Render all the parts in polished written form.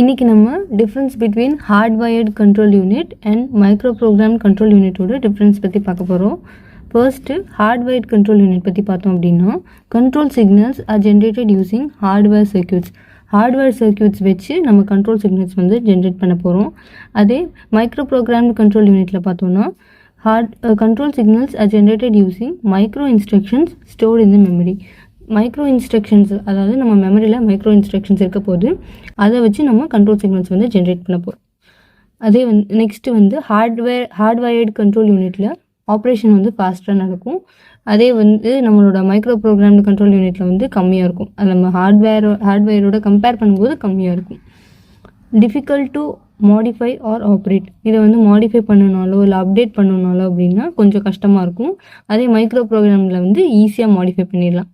இன்றைக்கி நம்ம difference between hardwired control unit and micro program control யூனிட்டோட டிஃப்ரென்ஸ் பற்றி பார்க்க போகிறோம். ஃபர்ஸ்ட்டு ஹார்ட்வயர்டு கண்ட்ரோல் யூனிட் பற்றி பார்த்தோம் அப்படின்னா, control signals are generated using hardware circuits. Hardware circuits வச்சு நம்ம கண்ட்ரோல் சிக்னல்ஸ் வந்து ஜென்ரேட் பண்ண போகிறோம். அதே மைக்ரோ ப்ரோக்ராம் கண்ட்ரோல் யூனிட்டில் பார்த்தோன்னா, control signals are generated using micro instructions stored in the memory. Micro instructions, அதாவது நம்ம மெமரியில் மைக்ரோ இன்ஸ்ட்ரக்ஷன்ஸ் இருக்க போது அதை வச்சு நம்ம கண்ட்ரோல் சிக்னல்ஸ் வந்து ஜென்ரேட் பண்ண போகிறோம். அதே நெக்ஸ்ட்டு ஹார்ட்வயர்டு கண்ட்ரோல் யூனிட்டில் ஆப்ரேஷன் வந்து ஃபாஸ்ட்டாக நடக்கும். அதே நம்மளோட மைக்ரோ ப்ரோக்ராம்டு கண்ட்ரோல் யூனிட்டில் வந்து கம்மியாக இருக்கும். அது நம்ம ஹார்ட்வேரோட கம்பேர் பண்ணும்போது கம்மியாக இருக்கும். Difficult to modify or operate, இதை வந்து மாடிஃபை பண்ணனாலோ இல்லை அப்டேட் பண்ணனாலோ அப்படின்னா கொஞ்சம் கஷ்டமாக இருக்கும். அதே மைக்ரோ ப்ரோக்ராமில் வந்து ஈஸியாக மாடிஃபை பண்ணிடலாம்.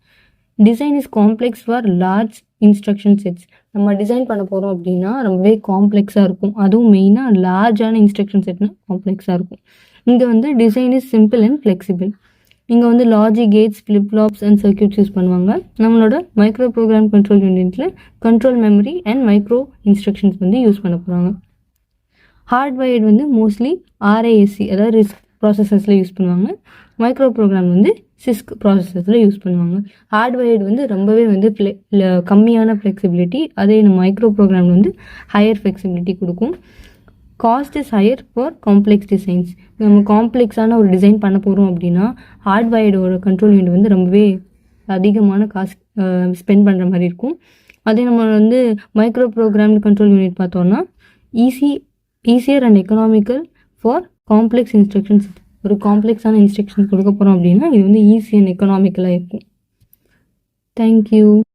Design is complex for large instruction sets. நம்ம டிசைன் பண்ண போகிறோம் அப்படின்னா ரொம்பவே காம்ப்ளெக்ஸாக இருக்கும். அதுவும் மெயினாக லார்ஜான இன்ஸ்ட்ரக்ஷன் செட்னா காம்ப்ளெக்ஸாக இருக்கும். இங்கே வந்து design is simple and flexible. இங்கே வந்து logic gates, flip flops and circuits use பண்ணுவாங்க. நம்மளோட மைக்ரோ ப்ரோக்ராம் கண்ட்ரோல் யூனிட்டில் control memory and micro instructions வந்து யூஸ் பண்ண போகிறாங்க. ஹார்ட்வயர்டு வந்து மோஸ்ட்லி ஆர்ஐஎஸ்சி, அதாவது ரிஸ்க் ப்ராசஸர்ஸில் யூஸ் பண்ணுவாங்க. மைக்ரோ ப்ரோக்ராம் வந்து சிஸ்க் ப்ராசஸர்ஸில் யூஸ் பண்ணுவாங்க. ஹார்ட்வயர்டு வந்து ரொம்பவே வந்து கம்மியான ஃப்ளெக்சிபிலிட்டி, அதே நம்ம மைக்ரோ ப்ரோக்ராம் வந்து ஹையர் ஃப்ளெக்சிபிலிட்டி கொடுக்கும். Cost is higher for complex designs. நம்ம காம்ப்ளெக்ஸான ஒரு டிசைன் பண்ண போகிறோம் அப்படின்னா ஹார்ட்வயர்டோட கண்ட்ரோல் யூனிட் வந்து ரொம்பவே அதிகமான காசு ஸ்பெண்ட் பண்ணுற மாதிரி இருக்கும். அதே நம்ம வந்து மைக்ரோ ப்ரோக்ராம் கண்ட்ரோல் யூனிட் பார்த்தோன்னா easier and economical for complex instructions. ஒரு காம்ப்ளெக்ஸான இன்ஸ்ட்ரக்ஷன் கொடுக்க போகிறோம் அப்படின்னா இது வந்து ஈஸி அண்ட் எக்கனாமிக்கலாக இருக்கும். தேங்க்யூ.